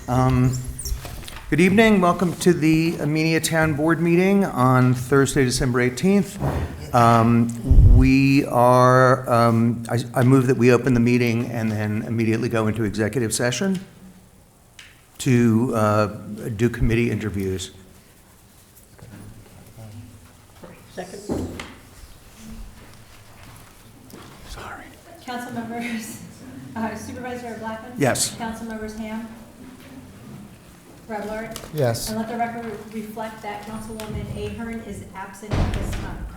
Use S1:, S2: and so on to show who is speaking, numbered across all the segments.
S1: Um, Good evening. Welcome to the Amenia Town Board meeting on Thursday, December 18th. I move that we open the meeting and then immediately go into executive session to do committee interviews.
S2: Second.
S1: Sorry.
S3: Council members, Supervisor Blackman?
S1: Yes.
S3: Council members Ham? Redlord?
S4: Yes.
S3: And let the record reflect that Councilwoman Ahern is absent at this time.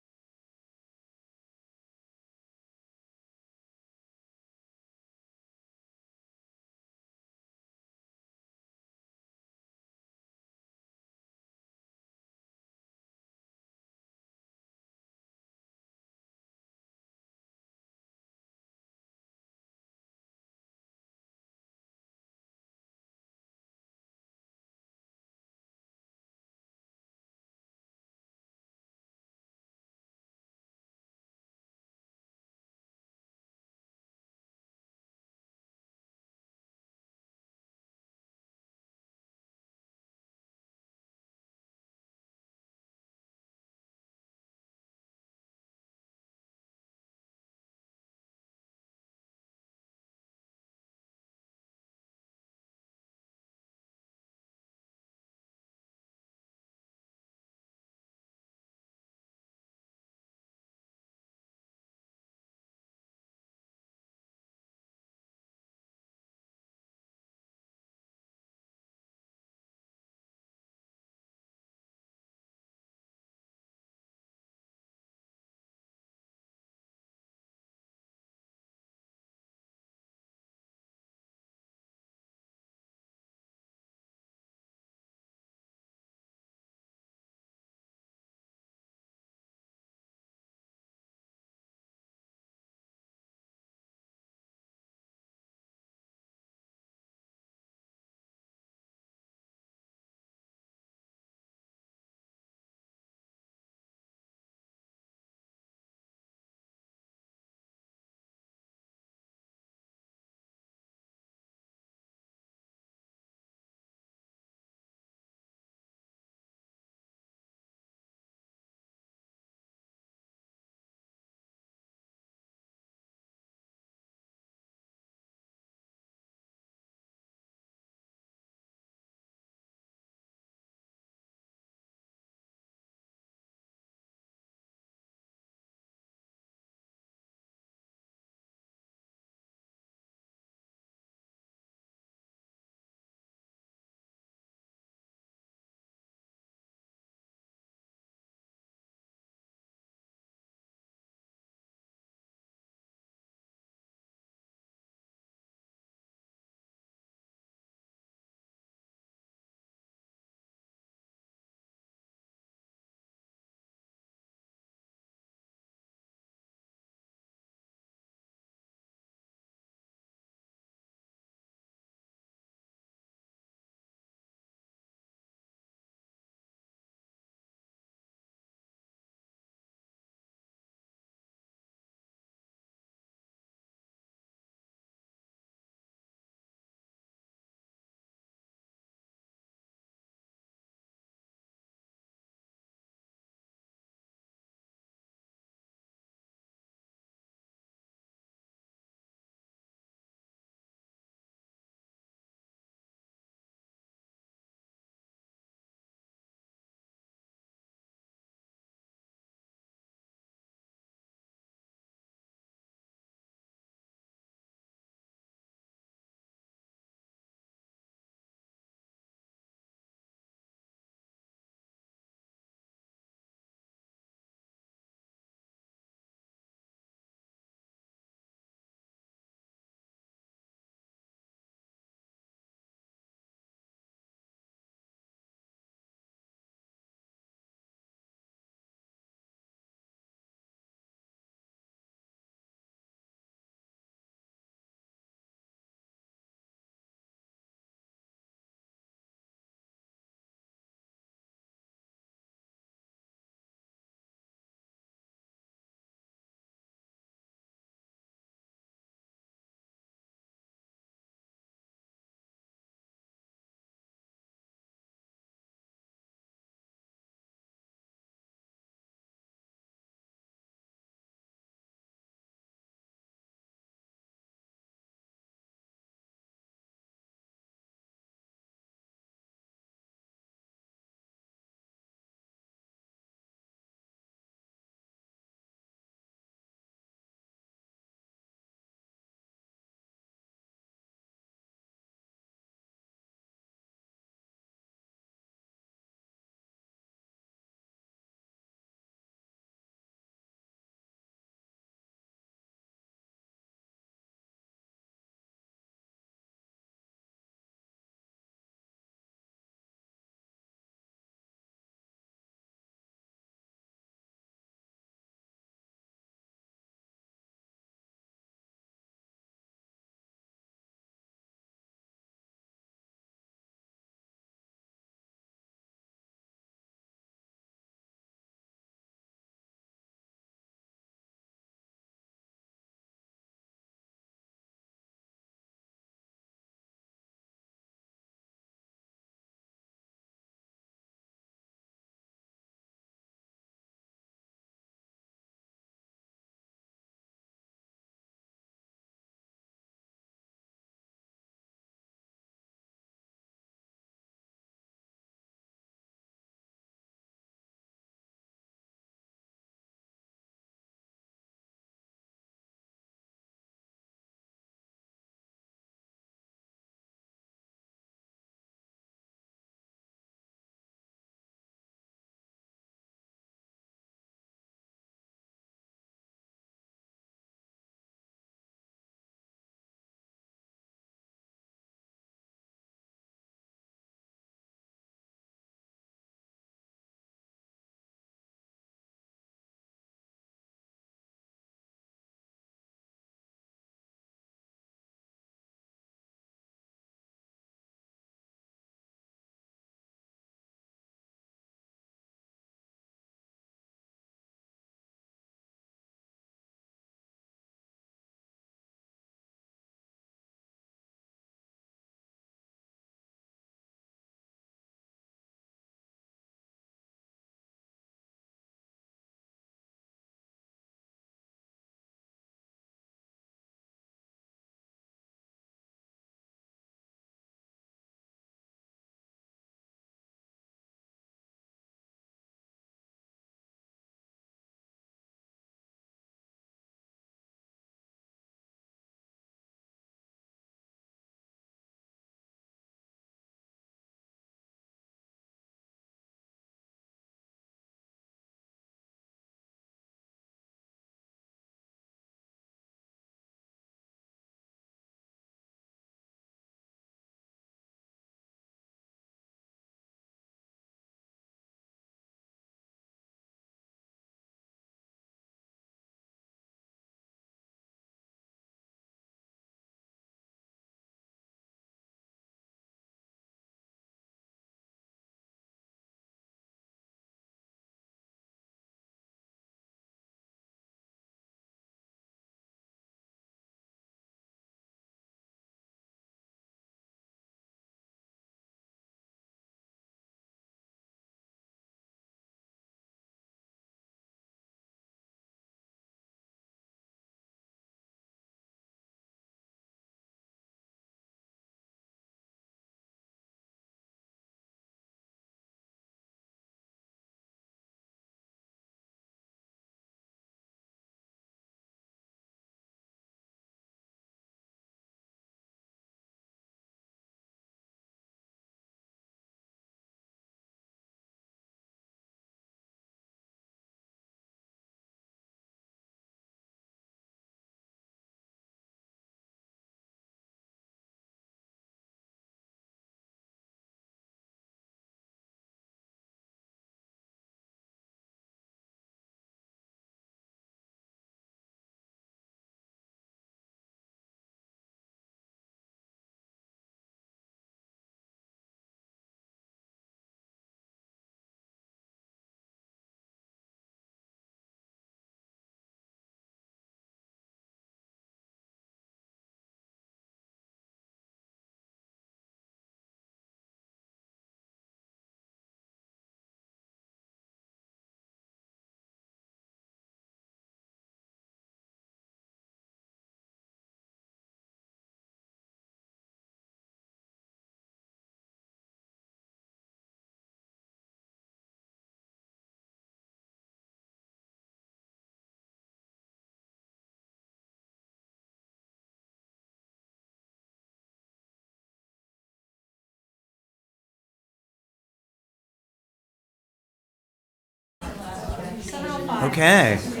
S1: Okay. See,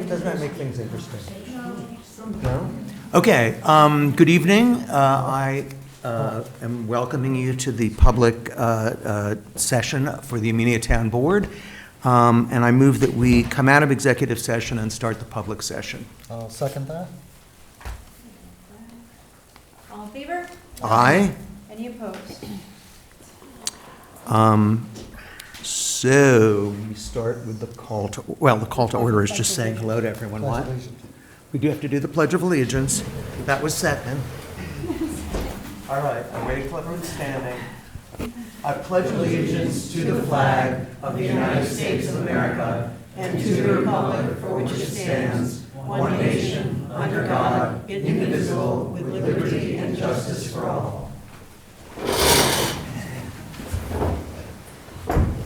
S1: doesn't that make things interesting? No? Okay, good evening. I am welcoming you to the public session for the Amelia Town Board. And I move that we come out of executive session and start the public session.
S4: I'll second that.
S3: All in favor?
S1: Aye.
S3: Any opposed?
S1: So we start with the call to, well, the call to order is just saying hello to everyone. What? We do have to do the Pledge of Allegiance. That was second. All right, I'm ready for everyone standing. I pledge allegiance to the flag of the United States of America and to the republic for which it stands, one nation, under God, indivisible, with liberty and justice for all.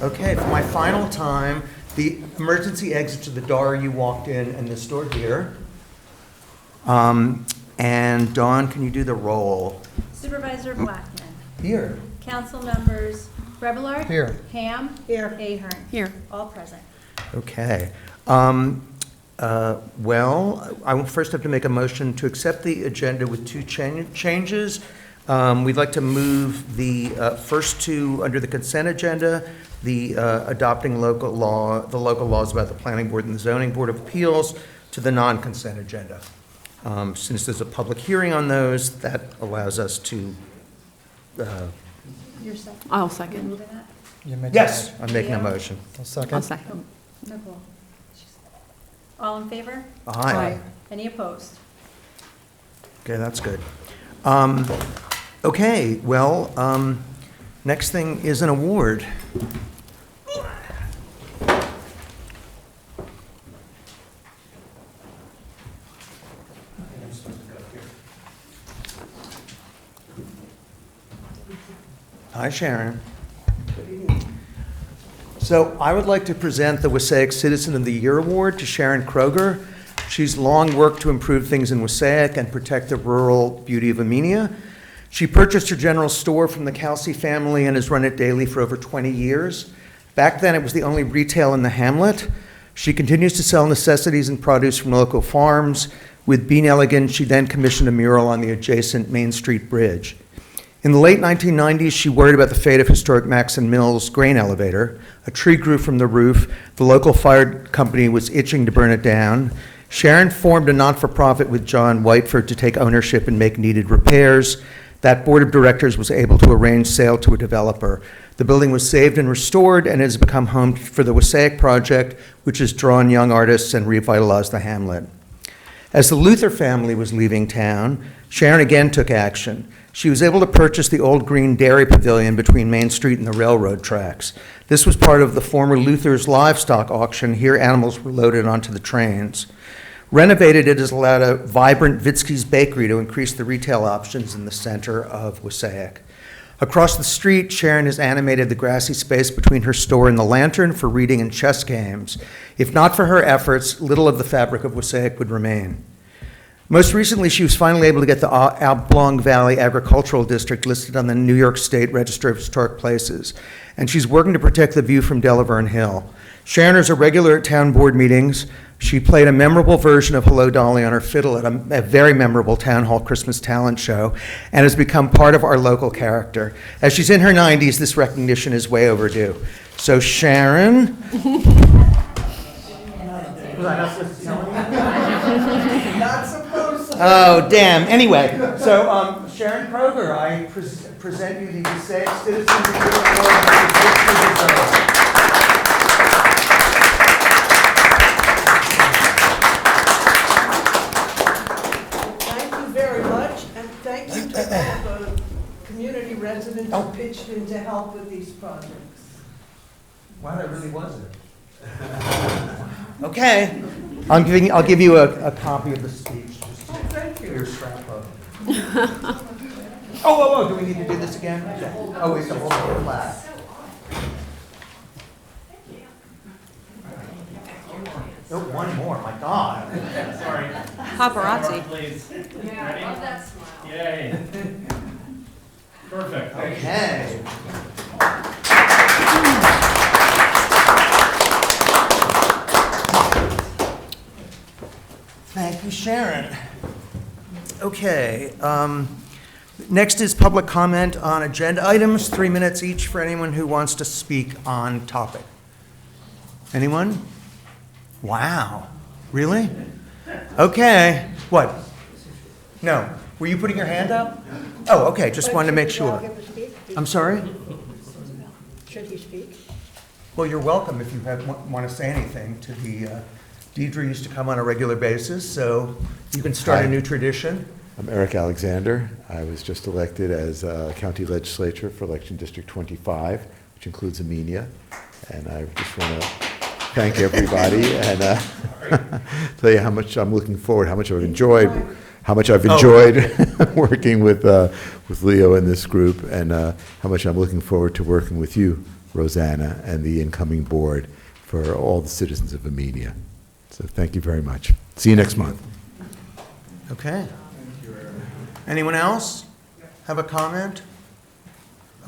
S1: Okay, for my final time, the emergency exit to the door you walked in and this door here. And Dawn, can you do the roll?
S3: Supervisor Blackman.
S1: Here.
S3: Council members Brevelard.
S4: Here.
S3: Ham. Here. Ahern.
S2: Here.
S3: All present.
S1: Okay. Well, I will first have to make a motion to accept the agenda with two changes. We'd like to move the first two under the consent agenda, the adopting the local laws about the Planning Board and the Zoning Board of Appeals, to the non-consent agenda. Since there's a public hearing on those, that allows us to,
S3: Your second.
S2: I'll second.
S3: Moving that?
S4: You make
S1: yes,
S4: it.
S1: I'm making a motion.
S4: I'll
S2: I'll
S4: second.
S2: second.
S3: Nicole. All in favor?
S1: Aye.
S3: Any opposed?
S1: Okay, that's good. Okay, well, next thing is an award. Hi, Sharon. So I would like to present the Wassaic Citizen of the Year Award to Sharon Kroger. She's long worked to improve things in Wassaic and protect the rural beauty of Amenia. She purchased her general store from the Kelsey family and has run it daily for over 20 years. Back then, it was the only retail in the hamlet. She continues to sell necessities and produce from local farms. With Bean Elegant, she then commissioned a mural on the adjacent Main Street Bridge. In the late 1990s, she worried about the fate of historic Maxon Mills grain elevator. A tree grew from the roof. The local fire company was itching to burn it down. Sharon formed a not-for-profit with John Whiteford to take ownership and make needed repairs. That board of directors was able to arrange sale to a developer. The building was saved and restored and has become home for the Wassaic Project, which has drawn young artists and revitalized the hamlet. As the Luther family was leaving town, Sharon again took action. She was able to purchase the old green dairy pavilion between Main Street and the railroad tracks. This was part of the former Luther's livestock auction. Here, animals were loaded onto the trains. Renovated, it has allowed a vibrant Vitsky's Bakery to increase the retail options in the center of Wassaic. Across the street, Sharon has animated the grassy space between her store and the Lantern for reading and chess games. If not for her efforts, little of the fabric of Wassaic would remain. Most recently, she was finally able to get the Oblong Valley Agricultural District listed on the New York State Register of Historic Places, and she's working to protect the view from Delaverne Hill. Sharon is a regular at town board meetings. She played a memorable version of Hello Dolly on her fiddle at a very memorable town hall Christmas talent show and has become part of our local character. As she's in her 90s, this recognition is way overdue. So Sharon. Was I not supposed to tell you? Not supposed to. Oh, damn. Anyway, so Sharon Kroger, I present you the Wassaic Citizen of the Year Award.
S5: Thank you very much, and thank you to all the community residents who pitched in to help with these projects.
S1: Wow, that really was it. Okay. I'll give you a copy of the speech. Just
S5: Thank you.
S1: your scrapbook. Oh, do we need to do this again? Oh, we have to hold the flag. Oh, one more, my God.
S6: Sorry.
S2: Paparazzi.
S6: Please. Ready? Love that smile. Yay. Perfect. Thank you.
S1: Okay. Thank you, Sharon. Okay, next is public comment on agenda items, 3 minutes each for anyone who wants to speak on topic. Anyone? Wow, really? Okay, what? No, were you putting your hand up? Oh, okay, just wanted to make sure. I'm sorry?
S2: Should he speak?
S1: Well, you're welcome if you want to say anything to the, Deidre used to come on a regular basis, so you can start a
S4: Hi.
S1: new tradition.
S4: I'm Eric Alexander. I was just elected as county legislature for election District 25, which includes Amenia. And I just want to thank everybody and tell you how much I'm looking forward, how much I've enjoyed working with Leo and this group, and how much I'm looking forward to working with you, Rosanna, and the incoming board for all the citizens of Amenia. So thank you very much. See you next month.
S1: Okay. Anyone else have a comment?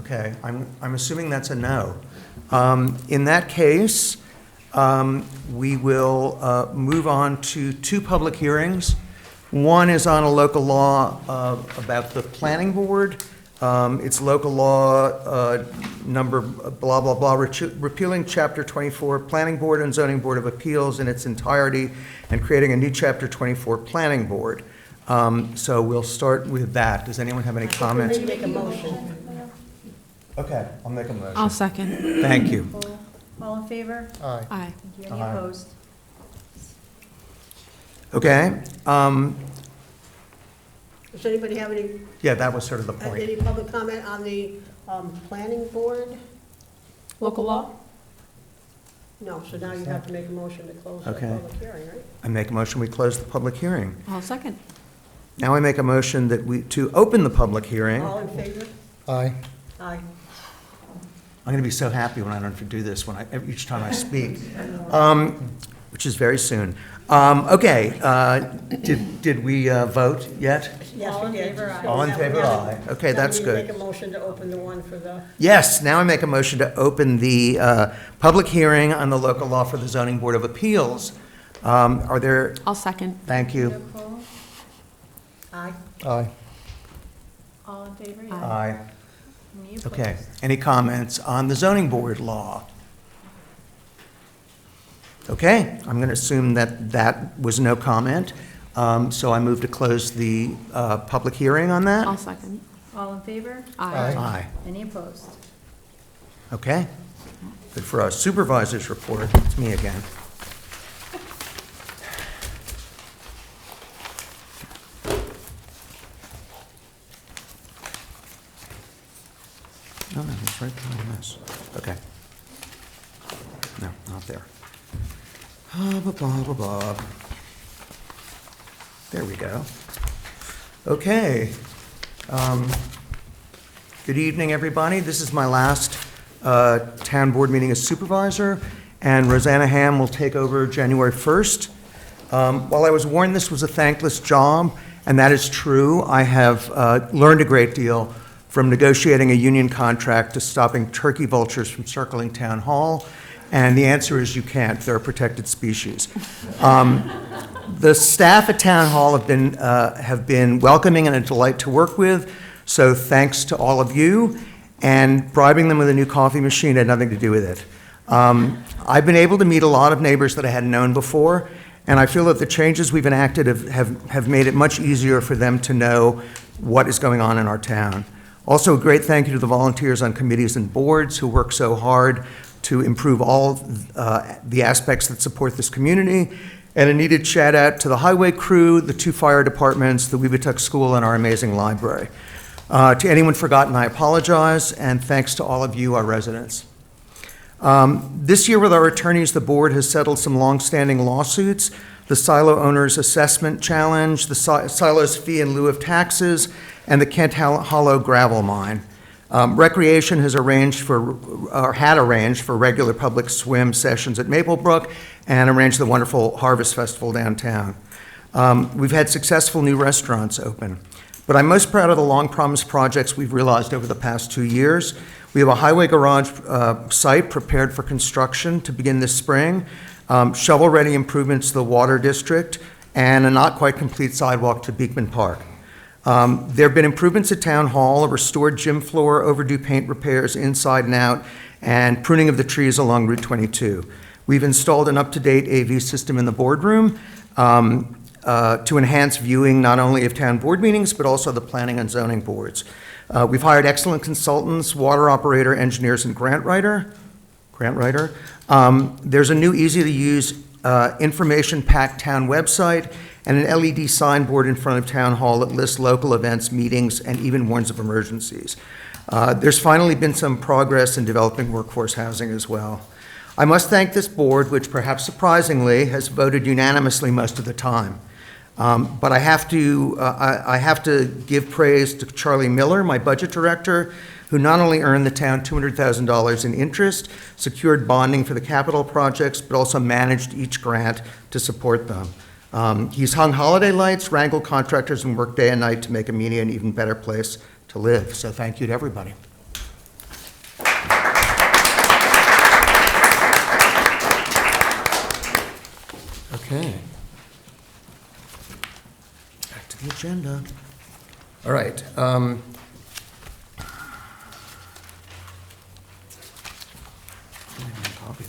S1: Okay, I'm assuming that's a no. In that case, we will move on to 2 public hearings. One is on a local law about the planning board. It's local law number blah, blah, blah, repealing Chapter 24 Planning Board and Zoning Board of Appeals in its entirety and creating a new Chapter 24 Planning Board. So we'll start with that. Does anyone have any comments?
S2: Maybe make a motion.
S1: Okay, I'll make a motion.
S7: I'll second.
S1: Thank you.
S3: All in favor?
S2: Aye.
S7: Aye.
S3: Thank you. Any
S1: Aye.
S3: opposed?
S1: Okay,
S2: Does anybody have any,
S1: yeah, that was sort of the point.
S2: any public comment on the planning board?
S7: Local law?
S2: No, so now you have to make a motion to close the
S1: Okay.
S2: public hearing, right?
S1: I make a motion, we close the public hearing.
S7: I'll second.
S1: Now I make a motion to open the public hearing.
S2: All in favor?
S1: Aye.
S2: Aye.
S1: I'm going to be so happy when I don't have to do this each time I speak, which is very soon. Okay, did we vote yet?
S2: Yes,
S3: All
S2: we
S3: in
S2: did.
S3: favor, aye.
S1: All in favor, aye. Okay, that's
S2: Now
S1: good.
S2: you make a motion to open the one for the,
S1: Yes, now I make a motion to open the public hearing on the local law for the Zoning Board of Appeals. Are there,
S7: I'll second.
S1: thank you.
S3: Opposed?
S2: aye.
S1: Aye.
S3: All in favor?
S7: Aye.
S1: Aye.
S3: Any opposed?
S1: Okay, any comments on the zoning board law? Okay, I'm going to assume that was no comment, so I move to close the public hearing on that.
S7: I'll second.
S3: All in favor?
S7: Aye.
S1: Aye.
S3: Any opposed?
S1: Okay, good for us. Supervisor's report, it's me again. No, it's right behind this. Okay. No, not there. Blah, blah, blah, blah. There we go. Okay. Good evening, everybody. This is my last town board meeting as supervisor, and Rosanna Ham will take over January 1st. While I was warned this was a thankless job, and that is true, I have learned a great deal from negotiating a union contract to stopping turkey vultures from circling town hall, and the answer is you can't. They're a protected species. The staff at Town Hall have been welcoming and a delight to work with, so thanks to all of you, and bribing them with a new coffee machine had nothing to do with it. I've been able to meet a lot of neighbors that I hadn't known before, and I feel that the changes we've enacted have made it much easier for them to know what is going on in our town. Also, a great thank you to the volunteers on committees and boards who work so hard to improve all the aspects that support this community. And a needed shout out to the highway crew, the 2 fire departments, the Weebatuck School, and our amazing library. To anyone forgotten, I apologize, and thanks to all of you, our residents. This year with our attorneys, the board has settled some longstanding lawsuits, the Silo Owners Assessment Challenge, the Silo's Fee in lieu of taxes, and the Kent Hollow Gravel Mine. Recreation has had arranged for regular public swim sessions at Maplebrook and arranged the wonderful Harvest Festival downtown. We've had successful new restaurants open, but I'm most proud of the long-promised projects we've realized over the past 2 years. We have a highway garage site prepared for construction to begin this spring, shovel-ready improvements to the water district, and a not-quite-complete sidewalk to Beekman Park. There have been improvements at Town Hall, a restored gym floor, overdue paint repairs inside and out, and pruning of the trees along Route 22. We've installed an up-to-date AV system in the boardroom to enhance viewing not only of town board meetings, but also the planning and zoning boards. We've hired excellent consultants, water operator, engineers, and grant writer. There's a new, easy-to-use, information-packed town website and an LED signboard in front of Town Hall that lists local events, meetings, and even warns of emergencies. There's finally been some progress in developing workforce housing as well. I must thank this board, which perhaps surprisingly has voted unanimously most of the time. But I have to give praise to Charlie Miller, my budget director, who not only earned the town $200,000 in interest, secured bonding for the capital projects, but also managed each grant to support them. He's hung holiday lights, wrangled contractors, and worked day and night to make Amenia an even better place to live. So thank you to everybody. Okay. Back to the agenda. All right.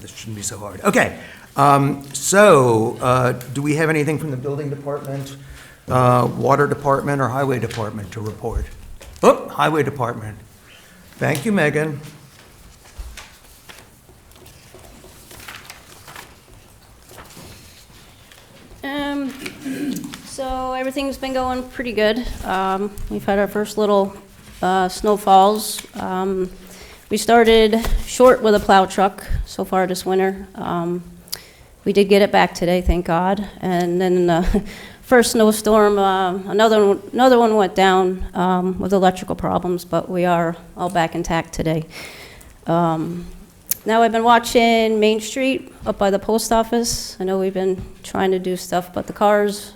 S1: This shouldn't be so hard. Okay. Do we have anything from the building department, water department, or highway department to report? Oh, highway department. Thank you, Megan.
S8: So everything's been going pretty good. We've had our first little snowfalls. We started short with a plow truck so far this winter. We did get it back today, thank God. And then the first snowstorm, another one went down with electrical problems, but we are all back intact today. Now I've been watching Main Street up by the post office. I know we've been trying to do stuff, but the cars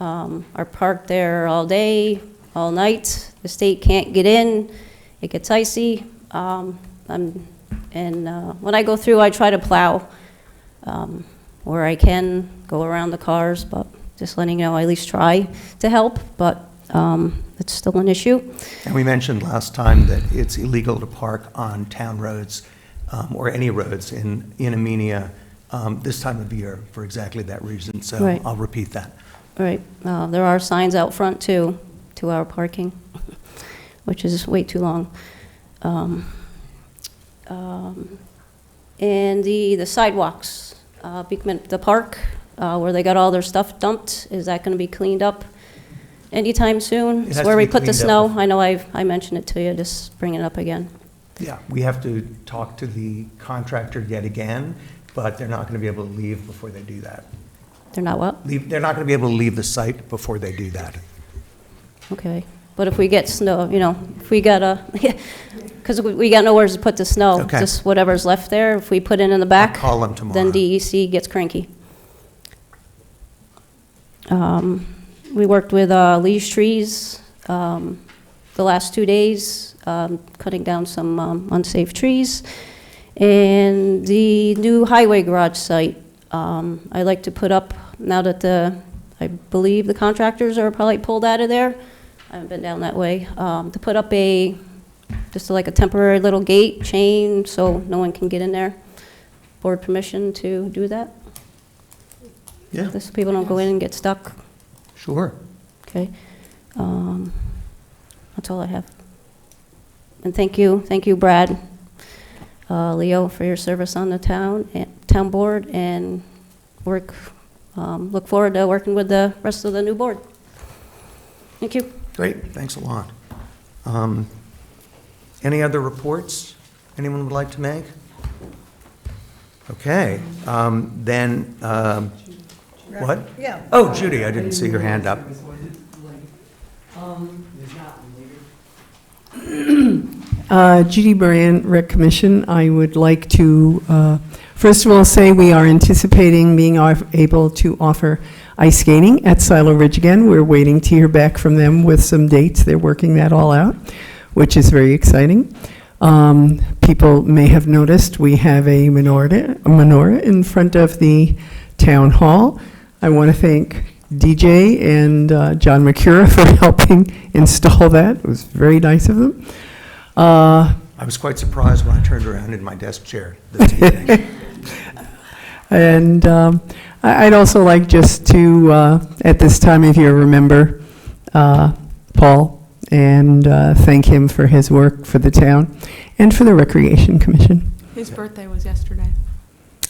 S8: are parked there all day, all night. The state can't get in. It gets icy. When I go through, I try to plow where I can, go around the cars, but just letting you know, I at least try to help, but it's still an issue.
S1: And we mentioned last time that it's illegal to park on town roads or any roads in Amenia this time of year for exactly that reason. So
S8: Right.
S1: I'll repeat that.
S8: Right. There are signs out front, too, 2-hour parking, which is way too long. And the sidewalks, Beekman, the park, where they got all their stuff dumped, is that going to be cleaned up anytime soon?
S1: It
S8: It's
S1: has
S8: where
S1: to
S8: we
S1: be
S8: put the
S1: cleaned up.
S8: snow. I know I mentioned it to you, just bring it up again.
S1: Yeah, we have to talk to the contractor yet again, but they're not going to be able to leave before they do that.
S8: They're not what?
S1: They're not going to be able to leave the site before they do that.
S8: Okay. But if we get snow, if we got because we got nowhere to put the snow,
S1: Okay.
S8: just whatever's left there, if we put it in the back,
S1: I'll call them tomorrow.
S8: then DEC gets cranky. We worked with Lee's Trees the last 2 days, cutting down some unsafe trees. And the new highway garage site, I like to put up, now that I believe the contractors are probably pulled out of there, I haven't been down that way, to put up just like a temporary little gate, chain, so no one can get in there. Board permission to do that?
S1: Yeah,
S8: Just so people don't go in and get stuck,
S1: sure.
S8: okay? That's all I have. And thank you, Brad, Leo, for your service on the town board, and look forward to working with the rest of the new board. Thank you.
S1: Great, thanks a lot. Any other reports anyone would like to make? Okay, then, what?
S2: Yeah.
S1: Oh, Judy, I didn't see your hand up.
S9: Judy Moran, Rec Commission. I would like to, first of all, say we are anticipating being able to offer ice skating at Silo Ridge again. We're waiting to hear back from them with some dates. They're working that all out, which is very exciting. People may have noticed we have a menorah in front of the town hall. I want to thank DJ and John McCura for helping install that. It was very nice of them.
S1: I was quite surprised when I turned around in my desk chair this evening.
S9: And I'd also like just to, at this time of year, remember Paul and thank him for his work for the town and for the Recreation Commission.
S7: His birthday was yesterday.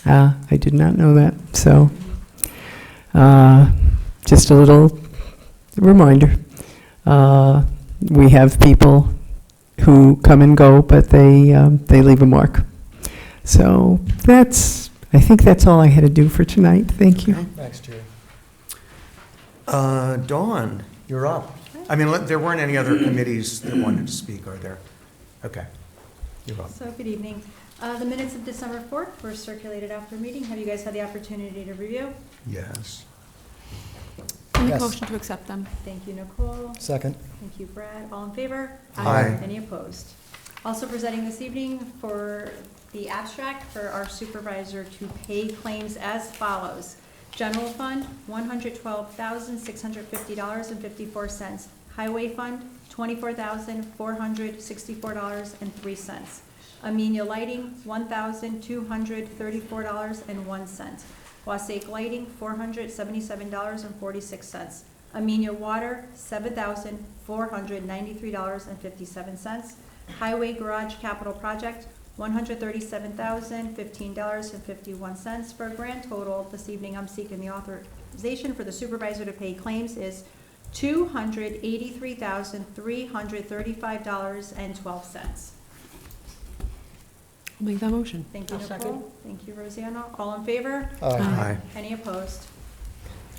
S9: I did not know that, so just a little reminder. We have people who come and go, but they leave a mark. So I think that's all I had to do for tonight. Thank you.
S1: Thanks, Jerry. Dawn, you're up. I mean, there weren't any other committees that wanted to speak, are there? Okay, you're up.
S3: So, good evening. The minutes of December 4th were circulated after meeting. Have you guys had the opportunity to review?
S1: Yes.
S7: I make a
S1: Yes.
S7: motion to accept them.
S3: Thank you, Nicole.
S1: Second.
S3: Thank you, Brad. All in favor?
S1: Aye.
S3: Any opposed? Also presenting this evening for the abstract for our supervisor to pay claims as follows. General Fund, $112,650.54. Highway Fund, $24,464.03. Amenia Lighting, $1,234.01. Wasake Lighting, $477.46. Amenia Water, $7,493.57. Highway Garage Capital Project, $137,015.51 for a grand total. This evening, I'm seeking the authorization for the supervisor to pay claims is $283,335.12.
S7: I'll make that motion.
S3: Thank you,
S2: I'll second.
S3: Nicole. Thank you, Rosanna. All in favor?
S1: Aye.
S3: Any opposed?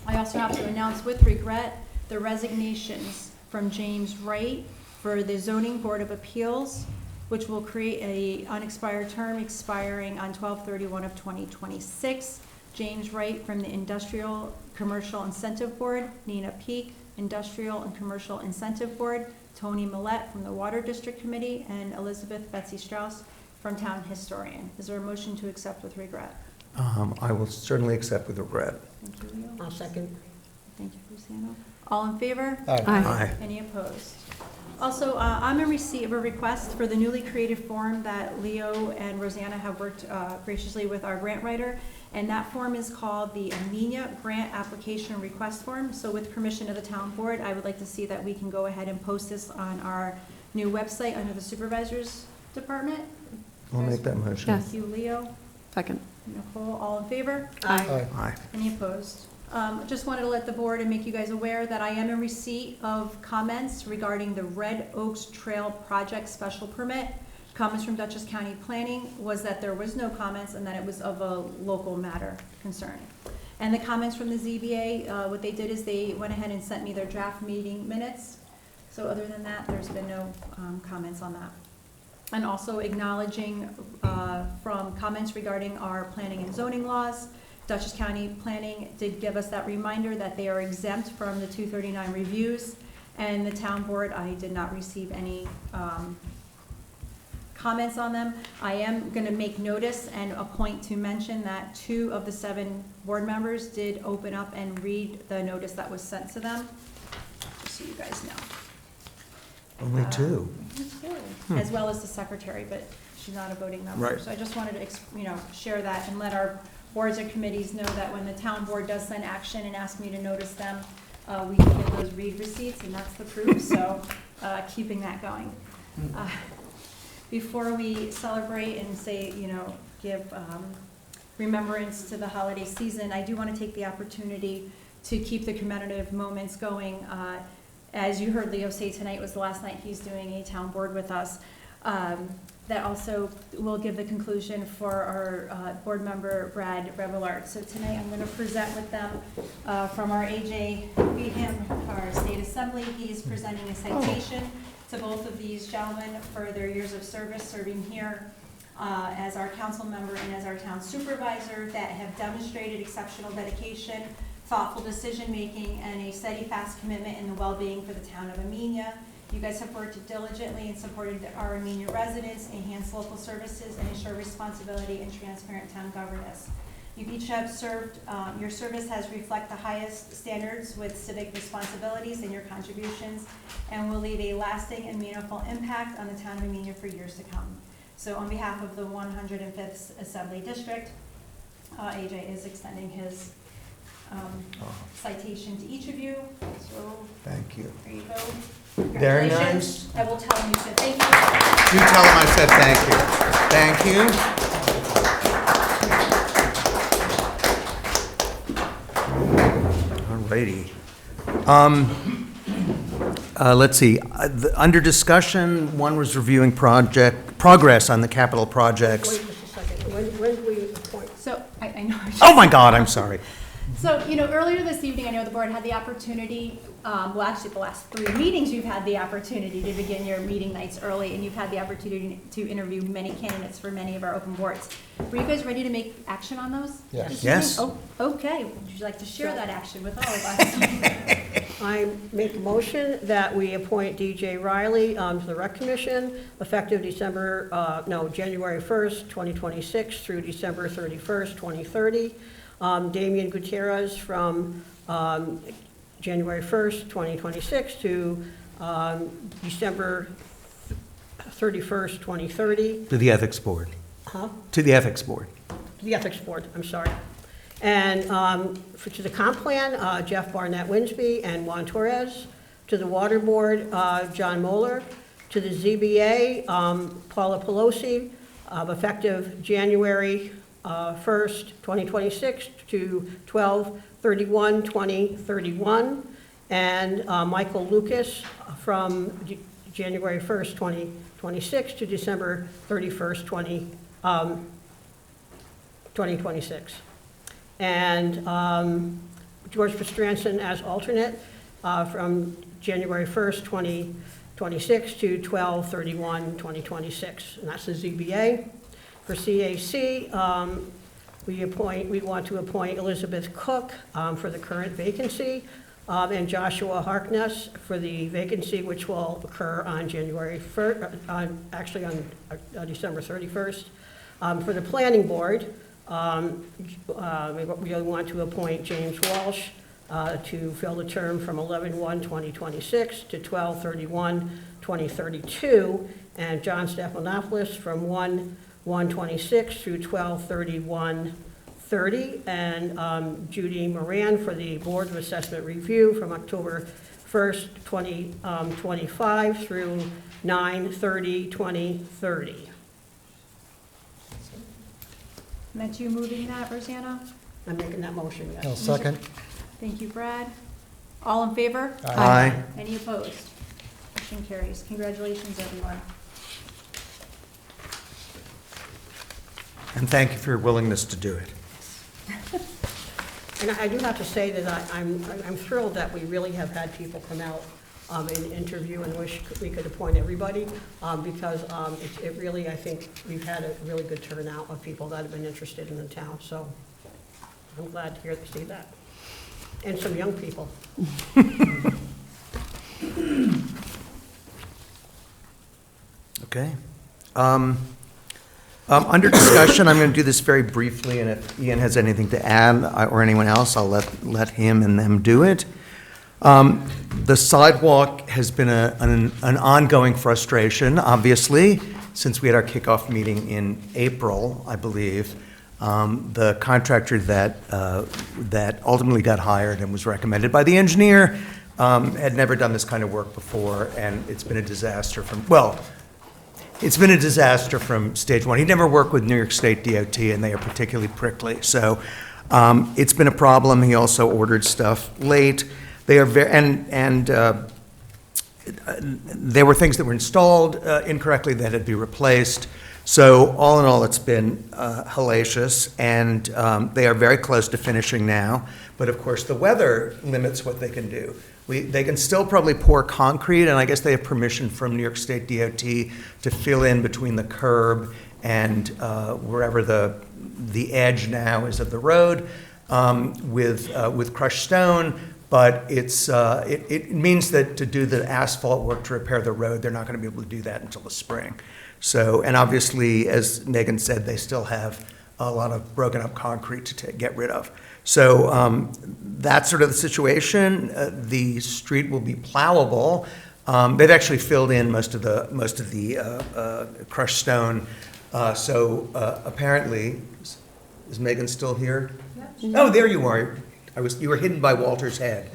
S3: I also have to announce with regret the resignations from James Wright for the Zoning Board of Appeals, which will create a unexpired term expiring on 12/31 of 2026. James Wright from the Industrial Commercial Incentive Board, Nina Peak, Industrial and Commercial Incentive Board, Tony Millette from the Water District Committee, and Elizabeth Betsy Strauss from Town Historian. Is there a motion to accept with regret?
S1: I will certainly accept with regret.
S3: Thank you, Leo.
S2: I'll second.
S3: Thank you, Luciano. All in favor?
S7: Aye.
S3: Any opposed? Also, I'm in receipt of a request for the newly created form that Leo and Rosanna have worked graciously with our grant writer, and that form is called the Amenia Grant Application Request Form. So with permission of the town board, I would like to see that we can go ahead and post this on our new website under the supervisors department.
S1: I'll make that motion.
S7: Yes.
S3: Thank you, Leo.
S7: Second.
S3: Nicole, all in favor?
S2: Aye.
S1: Aye.
S3: Any opposed? Just wanted to let the board and make you guys aware that I am in receipt of comments regarding the Red Oaks Trail Project Special Permit. Comments from Dutchess County Planning was that there was no comments and that it was of a local matter concern. And the comments from the ZBA, what they did is they went ahead and sent me their draft meeting minutes. So other than that, there's been no comments on that. And also acknowledging from comments regarding our planning and zoning laws, Dutchess County Planning did give us that reminder that they are exempt from the 239 reviews, and the town board, I did not receive any comments on them. I am going to make notice and a point to mention that 2 of the 7 board members did open up and read the notice that was sent to them, just so you guys know.
S1: Only 2.
S3: As well as the secretary, but she's not a voting member.
S1: Right.
S3: So I just wanted to, share that and let our boards and committees know that when the town board does send action and ask me to notice them, we can get those read receipts, and that's the proof, so keeping that going. Before we celebrate and say, give remembrance to the holiday season, I do want to take the opportunity to keep the commemorative moments going. As you heard Leo say, tonight was the last night he's doing a town board with us. That also will give the conclusion for our board member, Brad Revelart. So tonight I'm going to present with them from our AJ Beetham, our state assembly. He is presenting a citation to both of these gentlemen for their years of service serving here as our council member and as our town supervisor, that have demonstrated exceptional dedication, thoughtful decision-making, and a steadfast commitment in the well-being for the town of Amenia. You guys have worked diligently and supported our Amenia residents, enhanced local services, and ensure responsibility and transparent town governance. You each have served, your service has reflect the highest standards with civic responsibilities and your contributions, and will leave a lasting and meaningful impact on the town of Armenia for years to come. So on behalf of the 105th Assembly District, AJ is extending his citation to each of you. So
S1: Thank you.
S3: there you go.
S1: Very
S3: Congratulations.
S1: nice.
S3: I will tell him you said thank you.
S1: You tell him I said thank you. Thank you. Alrighty. Let's see, under discussion, one was reviewing progress on the capital projects.
S2: Wait just a second. When do we appoint?
S3: So, I know.
S1: Oh my God, I'm sorry.
S3: So, earlier this evening, I know the board had the opportunity, well, actually, the last 3 meetings, you've had the opportunity to begin your meeting nights early, and you've had the opportunity to interview many candidates for many of our open boards. Were you guys ready to make action on those?
S2: Yes.
S3: this
S1: Yes.
S3: evening? Oh, okay. Would you like to share that action with all of us?
S2: I make a motion that we appoint DJ Riley to the Rec Commission effective January 1st, 2026 through December 31st, 2030. Damian Gutierrez from January 1st, 2026 to December 31st, 2030.
S1: To the Ethics Board.
S2: Huh?
S1: To the Ethics Board.
S2: The Ethics Board, I'm sorry. And to the Comp Plan, Jeff Barnett Winsby and Juan Torres. To the Water Board, John Moeller. To the ZBA, Paula Pelosi, effective January 1st, 2026 to 12/31/2031. And Michael Lucas from January 1st, 2026 to December 31st, 2026. And George Pestranson as alternate from January 1st, 2026 to 12/31/2026. And that's the ZBA. For CAC, we want to appoint Elizabeth Cook for the current vacancy, and Joshua Harkness for the vacancy which will occur on January 1st, on December 31st. For the Planning Board, we want to appoint James Walsh to fill the term from 11/1/2026 to 12/31/2032, and John Stephanopoulos from 1/1/26 through 12/31/30, and Judy Moran for the Board of Assessment Review from October 1st, 2025 through 9/30/2030.
S3: Meant you moving that, Rosanna?
S2: I'm making that motion, yes.
S10: I'll second.
S3: Thank you, Brad. All in favor?
S1: Aye.
S3: Any opposed? Motion carries. Congratulations, everyone.
S1: And thank you for your willingness to do it.
S2: And I do have to say that I'm thrilled that we really have had people come out and interview, and wish we could appoint everybody, because it really, I think, we've had a really good turnout of people that have been interested in the town, so I'm glad to see that. And some young people.
S1: Okay. Under discussion, I'm going to do this very briefly, and if Ian has anything to add, or anyone else, I'll let him and them do it. The sidewalk has been an ongoing frustration, obviously, since we had our kickoff meeting in April, I believe. The contractor that ultimately got hired and was recommended by the engineer had never done this kind of work before, and it's been a disaster it's been a disaster from stage one. He never worked with New York State DOT, and they are particularly prickly. So it's been a problem. He also ordered stuff late. They are there were things that were installed incorrectly that had to be replaced. So all in all, it's been hellacious, and they are very close to finishing now. But of course, the weather limits what they can do. They can still probably pour concrete, and I guess they have permission from New York State DOT to fill in between the curb and wherever the edge now is of the road with crushed stone. But it means that to do the asphalt work to repair the road, they're not going to be able to do that until the spring. So, and obviously, as Megan said, they still have a lot of broken up concrete to get rid of. So that's sort of the situation. The street will be plowable. They've actually filled in most of the crushed stone. So apparently, is Megan still here? Oh, there you are. You were hidden by Walter's head.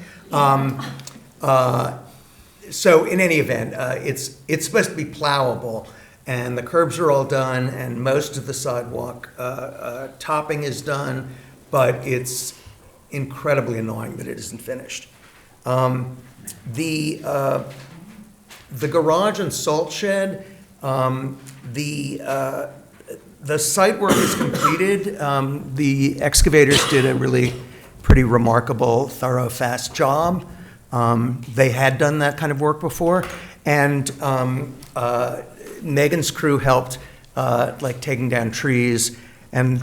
S1: So in any event, it's supposed to be plowable, and the curbs are all done, and most of the sidewalk topping is done, but it's incredibly annoying that it isn't finished. The garage and salt shed, the site work is completed. The excavators did a really pretty remarkable, thorough, fast job. They had done that kind of work before, and Megan's crew helped, like taking down trees and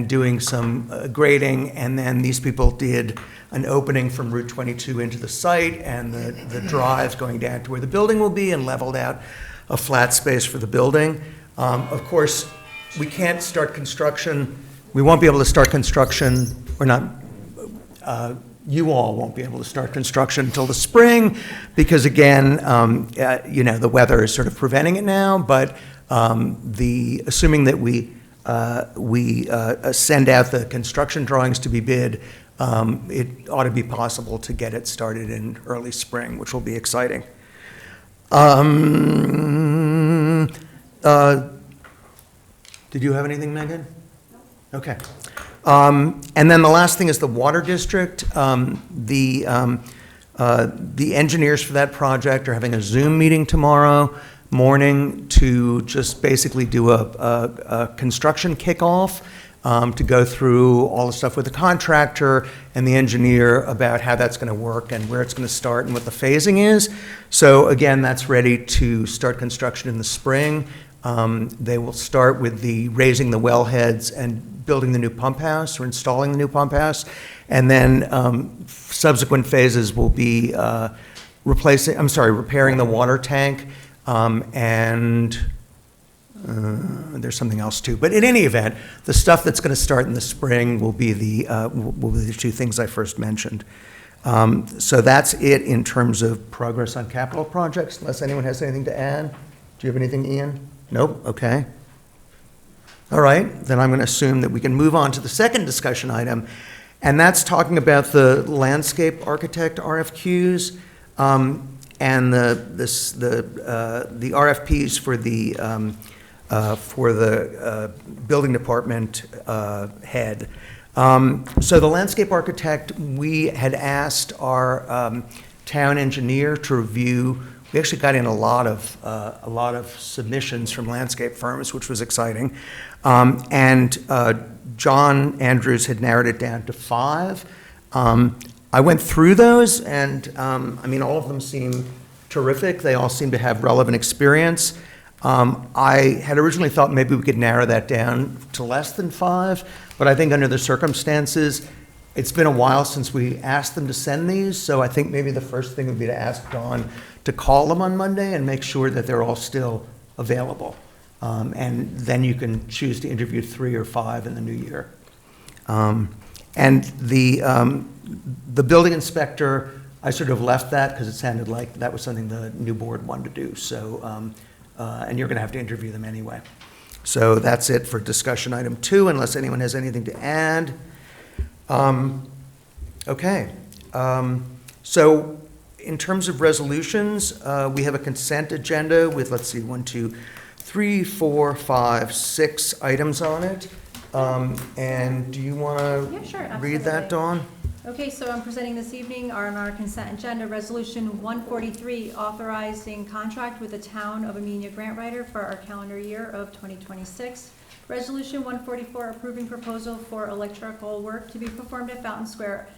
S1: doing some grading, and then these people did an opening from Route 22 into the site and the drive going down to where the building will be, and leveled out a flat space for the building. Of course, we can't start construction, we won't be able to start construction, or not, you all won't be able to start construction until the spring, because again, the weather is sort of preventing it now, but assuming that we send out the construction drawings to be bid, it ought to be possible to get it started in early spring, which will be exciting. Did you have anything, Megan? No. Okay. And then the last thing is the Water District. The engineers for that project are having a Zoom meeting tomorrow morning to just basically do a construction kickoff, to go through all the stuff with the contractor and the engineer about how that's going to work and where it's going to start and what the phasing is. So again, that's ready to start construction in the spring. They will start with raising the wellheads and building the new pump house, or installing the new pump house, and then subsequent phases will be repairing the water tank, and there's something else too. But in any event, the stuff that's going to start in the spring will be the two things I first mentioned. So that's it in terms of progress on capital projects, unless anyone has anything to add. Do you have anything, Ian? Nope, okay. All right, then I'm going to assume that we can move on to the second discussion item, and that's talking about the landscape architect RFQs, and the RFPs for the building department head. So the landscape architect, we had asked our town engineer to review. We actually got in a lot of submissions from landscape firms, which was exciting. And John Andrews had narrowed it down to 5. I went through those, and all of them seem terrific. They all seem to have relevant experience. I had originally thought maybe we could narrow that down to less than 5, but I think under the circumstances, it's been a while since we asked them to send these, so I think maybe the first thing would be to ask Dawn to call them on Monday and make sure that they're all still available. And then you can choose to interview 3 or 5 in the new year. And the building inspector, I sort of left that because it sounded like that was something the new board wanted to do. So, and you're going to have to interview them anyway. So that's it for discussion item 2, unless anyone has anything to add. Okay. So in terms of resolutions, we have a consent agenda with, let's see, 1, 2, 3, 4, 5, 6 items on it. And do you want to
S3: Yeah, sure,
S1: read that, Dawn?
S3: Okay, so I'm presenting this evening on our consent agenda, Resolution 143, authorizing contract with the Town of Amenia grant writer for our calendar year of 2026. Resolution 144, approving proposal for electrical work to be performed at Fountain Square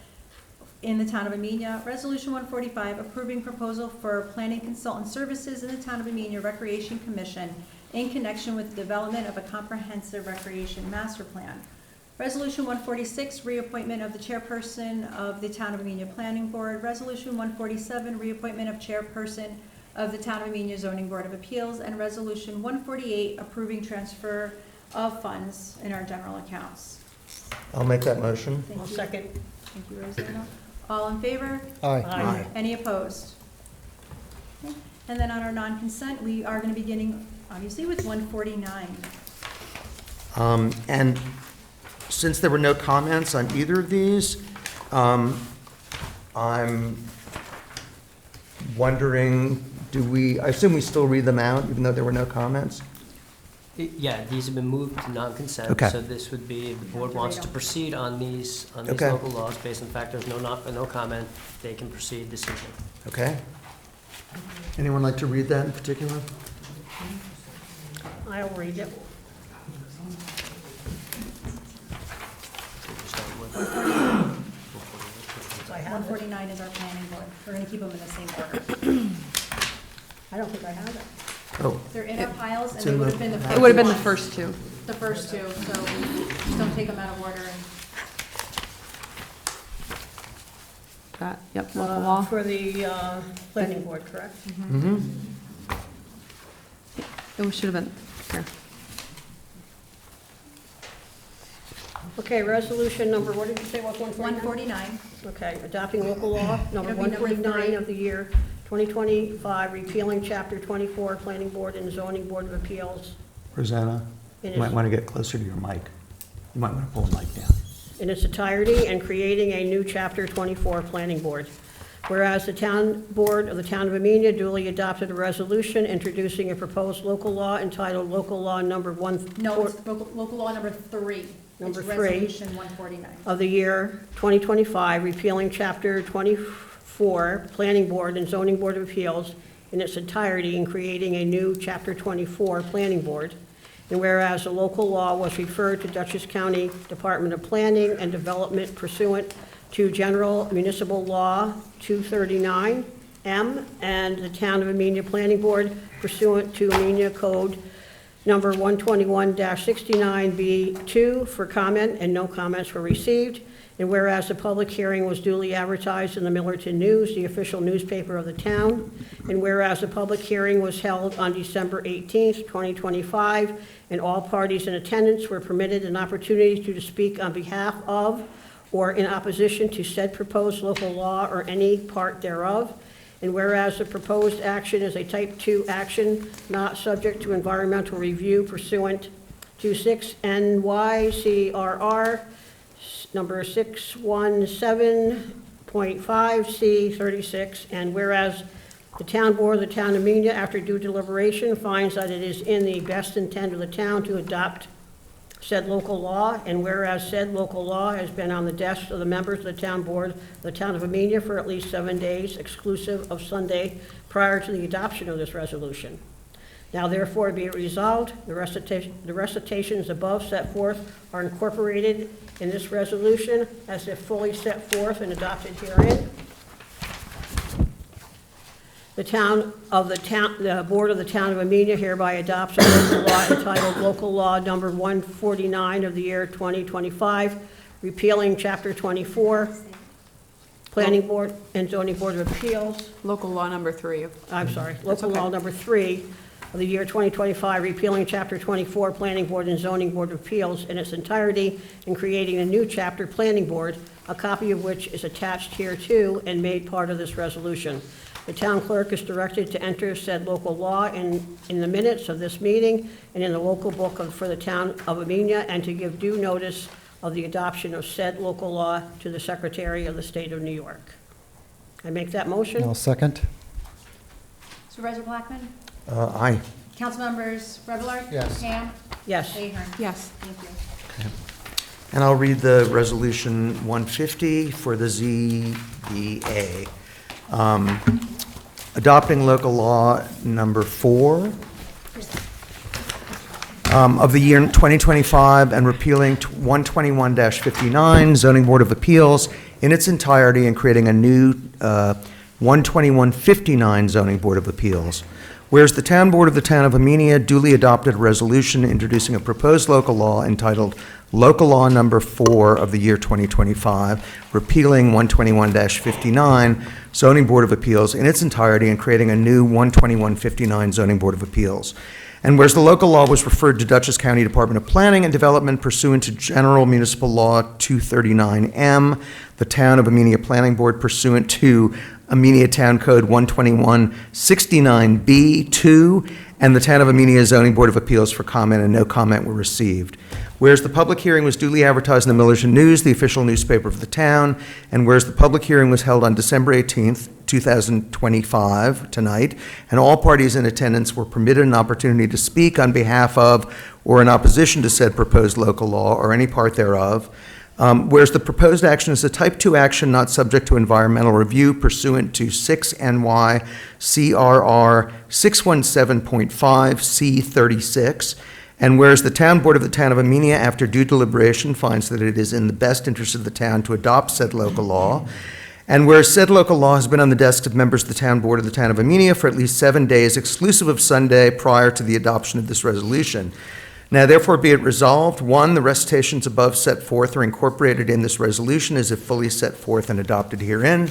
S3: in the Town of Amenia. Resolution 145, approving proposal for planning consultant services in the Town of Amenia Recreation Commission in connection with the development of a comprehensive recreation master plan. Resolution 146, reappointment of the chairperson of the Town of Amenia Planning Board. Resolution 147, reappointment of chairperson of the Town of Amenia Zoning Board of Appeals. And Resolution 148, approving transfer of funds in our general accounts.
S1: I'll make that motion.
S3: Thank
S2: I'll
S3: you.
S2: second.
S3: Thank you, Rosanna. All in favor?
S2: Aye.
S3: Any opposed? Okay. And then on our non-consent, we are going to be beginning, obviously, with 149.
S1: And since there were no comments on either of these, I'm wondering, I assume we still read them out, even though there were no comments?
S10: Yeah, these have been moved to non-consent.
S1: Okay.
S10: So this would be, if the board wants to proceed on these
S1: Okay.
S10: local laws, based on the fact there's no comment, they can proceed this evening.
S1: Okay. Anyone like to read that in particular?
S2: I'll read it.
S10: We'll start with-
S2: I have it.
S3: 149 is our planning board. We're going to keep them in the same order.
S2: I don't think I have it.
S1: Oh,
S3: They're in our piles, and
S1: It's
S3: they
S1: in
S3: would
S1: the-
S3: have been the first
S7: It would have been the
S3: ones.
S7: first two.
S3: The first two, so just don't take them out of order. And
S7: That, yep, local law.
S2: For the planning board, correct?
S1: mm-hmm.
S7: It should have been here.
S2: Okay, resolution number, what did you say, was 149?
S3: 149,
S2: Okay, adopting local law number
S3: It'll be number
S2: 149
S3: three.
S2: of the year 2025, repealing Chapter 24, Planning Board and Zoning Board of Appeals
S11: Rosanna,
S2: in
S11: you might
S2: its,
S11: want to get closer to your mic. You might want to pull the mic down.
S2: in its entirety and creating a new Chapter 24 Planning Board. Whereas the Town Board of the Town of Amenia duly adopted a resolution introducing a proposed local law entitled Local Law Number 1...
S3: no, it's local law number 3.
S2: Number
S3: It's
S2: 3.
S3: Resolution 149.
S2: of the year 2025, repealing Chapter 24, Planning Board and Zoning Board of Appeals in its entirety and creating a new Chapter 24 Planning Board. And whereas the local law was referred to Dutchess County Department of Planning and Development pursuant to General Municipal Law 239M and the Town of Amenia Planning Board pursuant to Amenia Code Number 121-69B2 for comment, and no comments were received. And whereas the public hearing was duly advertised in the Millerton News, the official newspaper of the town, and whereas the public hearing was held on December 18th, 2025, and all parties in attendance were permitted an opportunity to speak on behalf of or in opposition to said proposed local law or any part thereof. And whereas the proposed action is a type 2 action not subject to environmental review pursuant to 6 NYCRR number 617.5C36, and whereas the Town Board of the Town of Amenia, after due deliberation, finds that it is in the best intent of the town to adopt said local law, and whereas said local law has been on the desks of the members of the Town Board of the Town of Amenia for at least 7 days, exclusive of Sunday, prior to the adoption of this resolution. Now therefore be it resolved, the recitations above set forth are incorporated in this resolution as if fully set forth and adopted herein. The Board of the Town of Amenia hereby adopts a local law entitled Local Law Number 149 of the year 2025, repealing Chapter 24, Planning Board and Zoning Board of Appeals.
S7: Local law number 3.
S2: I'm sorry,
S7: That's
S2: local law
S7: okay.
S2: number 3 of the year 2025, repealing Chapter 24, Planning Board and Zoning Board of Appeals in its entirety and creating a new chapter, Planning Board, a copy of which is attached hereto and made part of this resolution. The town clerk is directed to enter said local law in the minutes of this meeting and in the local book for the town of Amenia, and to give due notice of the adoption of said local law to the Secretary of the State of New York. I make that motion?
S11: I'll second.
S3: Supervisor Blackman?
S1: Aye.
S3: Councilmembers Revillard?
S11: Yes.
S3: Ham?
S2: Yes.
S3: Ahern?
S7: Yes.
S3: Thank you.
S1: And I'll read the resolution 150 for the ZBA. Adopting local law number 4 of the year 2025 and repealing 121-59 Zoning Board of Appeals in its entirety and creating a new 121-59 Zoning Board of Appeals. Whereas the Town Board of the Town of Amenia duly adopted a resolution introducing a proposed local law entitled Local Law Number 4 of the year 2025, repealing 121-59 Zoning Board of Appeals in its entirety and creating a new 121-59 Zoning Board of Appeals. And whereas the local law was referred to Dutchess County Department of Planning and Development pursuant to General Municipal Law 239M, the Town of Amenia Planning Board pursuant to Amenia Town Code 12169B2, and the Town of Amenia Zoning Board of Appeals for comment, and no comment were received. Whereas the public hearing was duly advertised in the Millerton News, the official newspaper of the town, and whereas the public hearing was held on December 18th, 2025, tonight, and all parties in attendance were permitted an opportunity to speak on behalf of or in opposition to said proposed local law or any part thereof. Whereas the proposed action is a Type 2 action not subject to environmental review pursuant to 6 NY CRR 617.5 C36, and whereas the Town Board of the Town of Amenia, after due deliberation, finds that it is in the best interest of the town to adopt said local law, and whereas said local law has been on the desks of members of the Town Board of the Town of Amenia for at least 7 days, exclusive of Sunday, prior to the adoption of this resolution. Now therefore be it resolved, 1, the recitations above set forth are incorporated in this resolution as if fully set forth and adopted herein.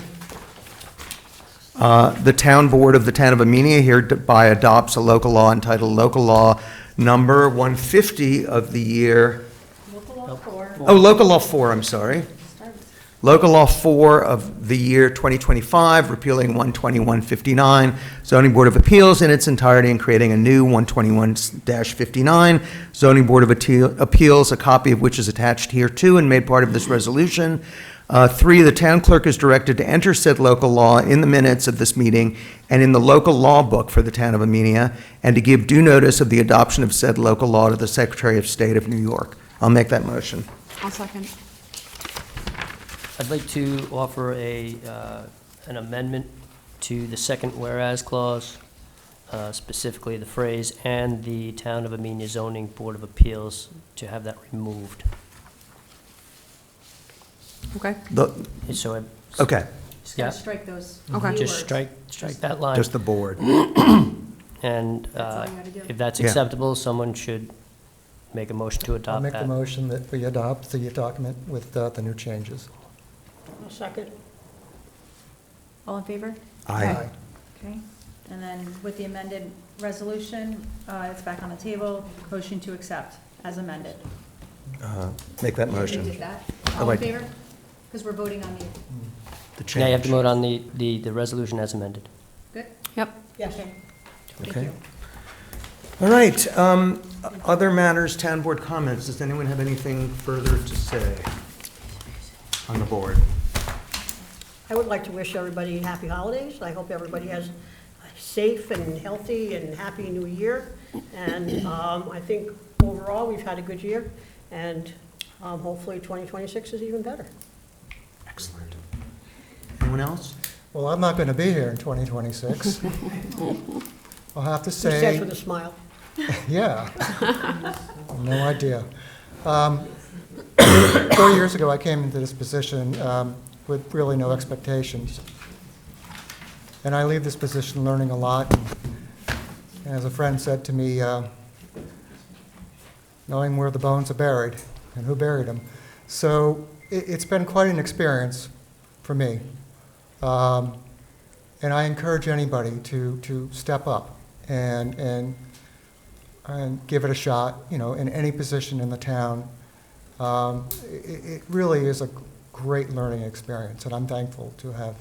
S1: The Town Board of the Town of Amenia hereby adopts a local law entitled Local Law Number 150 of the year. Local Law 4, I'm sorry. Local Law 4 of the year 2025, repealing 12159, Zoning Board of Appeals in its entirety and creating a new 121-59, Zoning Board of Appeals, a copy of which is attached hereto and made part of this resolution. 3, the town clerk is directed to enter said local law in the minutes of this meeting and in the local law book for the town of Amenia, and to give due notice of the adoption of said local law to the Secretary of State of New York. I'll make that motion.
S7: I'll second.
S10: I'd like to offer an amendment to the second whereas clause, specifically the phrase, "and the Town of Amenia Zoning Board of Appeals," to have that removed.
S7: Okay,
S10: So I,
S1: Okay,
S3: Just gotta strike those
S7: Okay.
S10: just
S3: keywords.
S10: strike that line.
S1: just the board.
S10: And
S3: That's all you gotta do.
S10: if that's
S1: Yeah.
S10: acceptable, someone should make a motion to
S12: I'll
S10: adopt
S12: make the
S10: that.
S12: motion that we adopt the document with the new changes.
S2: I'll second.
S3: All in favor?
S1: Aye.
S3: Okay, and then with the amended resolution, it's back on the table, motion to accept as amended.
S1: Make that
S3: We
S1: motion.
S3: did that.
S1: Oh,
S3: All in
S1: wait.
S3: favor? Because we're voting on the,
S1: The
S10: Now you have to
S1: change.
S10: vote on the resolution as amended.
S3: good?
S7: yep.
S2: Yes.
S3: Okay. Thank
S1: Okay.
S3: you.
S1: All right, other matters, town board comments. Does anyone have anything further to say on the board?
S2: I would like to wish everybody happy holidays. I hope everybody has a safe and healthy and happy new year. And I think overall, we've had a good year, and hopefully 2026 is even better.
S1: Excellent. Anyone else?
S12: Well, I'm not going to be here in 2026. I'll have to
S2: He said
S12: say,
S2: with a smile.
S12: yeah, no idea. 4 years ago, I came into this position with really no expectations. And I leave this position learning a lot. And as a friend said to me, knowing where the bones are buried and who buried them. So it's been quite an experience for me. And I encourage anybody to step up and give it a shot, you know, in any position in the town. It really is a great learning experience, and I'm thankful to have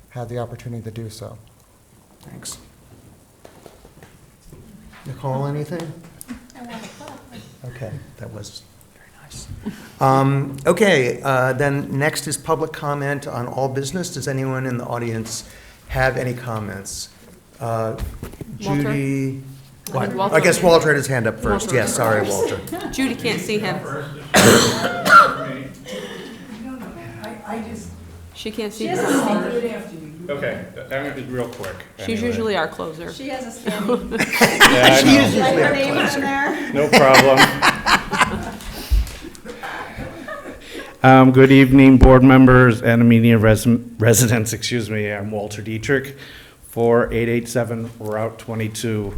S12: had the opportunity to do so.
S1: Thanks. Nicole, anything? Okay, that was very nice. Okay, then next is public comment on all business. Does anyone in the audience have any comments? Judy? What?
S7: Walter.
S1: I guess Walter had his hand up first.
S7: Walter.
S1: Yes, sorry, Walter.
S7: Judy can't see him. She can't see him.
S6: Okay, I'm gonna be real quick.
S7: She's
S6: anyway.
S7: usually our closer.
S3: She has a standing,
S6: Yeah, I
S1: She is
S6: know.
S1: usually
S3: her
S1: our
S3: name
S1: closer.
S3: in there.
S6: No problem. Good evening, board members and Amenia residents, excuse me. I'm Walter Dietrich, 4887 Route 22.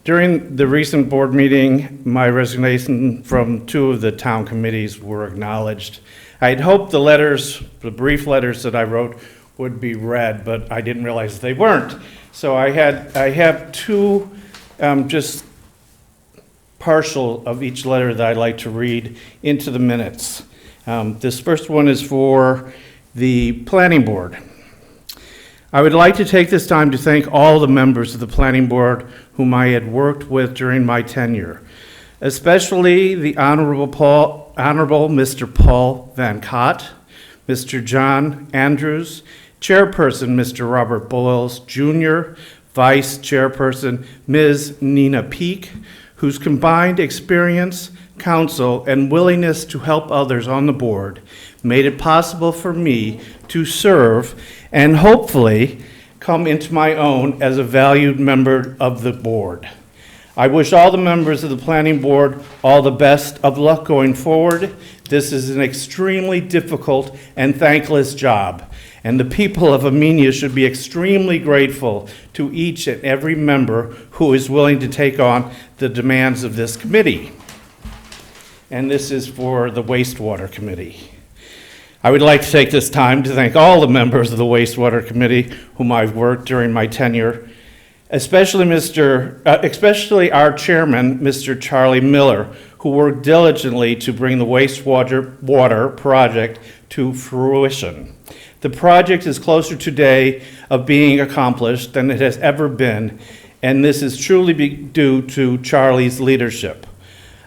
S6: During the recent board meeting, my resignation from 2 of the town committees were acknowledged. I'd hoped the brief letters that I wrote would be read, but I didn't realize they weren't. So I have 2 just partial of each letter that I'd like to read into the minutes. This first one is for the planning board. I would like to take this time to thank all the members of the planning board whom I had worked with during my tenure, especially the Honorable Mr. Paul Van Cott, Mr. John Andrews, Chairperson Mr. Robert Boyles Jr., Vice Chairperson Ms. Nina Peak, whose combined experience, counsel, and willingness to help others on the board made it possible for me to serve and hopefully come into my own as a valued member of the board. I wish all the members of the planning board all the best of luck going forward. This is an extremely difficult and thankless job, and the people of Amenia should be extremely grateful to each and every member who is willing to take on the demands of this committee. And this is for the wastewater committee. I would like to take this time to thank all the members of the wastewater committee whom I've worked during my tenure, especially our chairman, Mr. Charlie Miller, who worked diligently to bring the water project to fruition. The project is closer today of being accomplished than it has ever been, and this is truly due to Charlie's leadership.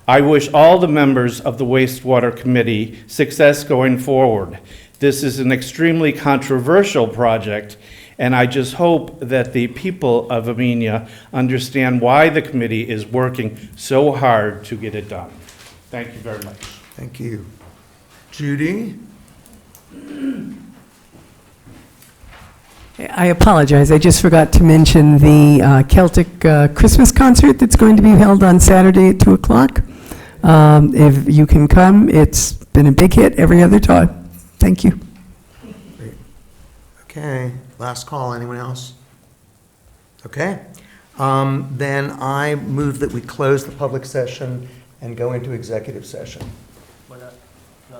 S6: I wish all the members of the wastewater committee success going forward. This is an extremely controversial project, and I just hope that the people of Amenia understand why the committee is working so hard to get it done. Thank you very much.
S1: Thank you. Judy?
S9: I apologize, I just forgot to mention the Celtic Christmas concert that's going to be held on Saturday at 2 o'clock. If you can come, it's been a big hit every other time. Thank you.
S1: Great. Okay, last call, anyone else? Okay, then I move that we close the public session and go into executive session.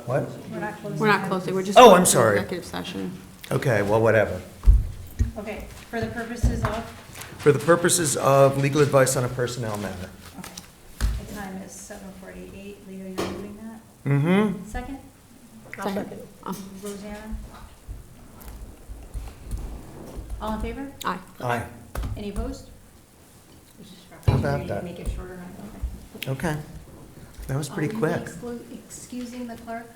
S1: What?
S7: We're not closing, we're just.
S1: Oh,
S7: going
S1: I'm
S7: to
S1: sorry.
S7: Executive session.
S1: Okay, well, whatever.
S3: Okay, for the purposes of,
S1: For the purposes of legal advice on a personnel matter.
S3: the time is 7:48. Leo, you're moving that?
S1: Mm-hmm.
S3: Second?
S2: I'll second.
S3: Rosanna? All in favor?
S7: Aye.
S1: Aye.
S3: Any opposed?
S1: How about that?
S3: Make it shorter, okay.
S1: Okay. That was pretty quick.
S3: Excusing the clerk?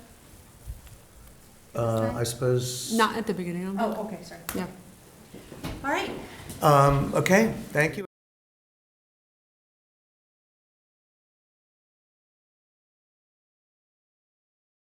S1: I suppose.
S7: Not at the beginning.
S3: Oh, okay, sorry.
S7: Yeah.
S3: All right.
S1: Okay, thank you.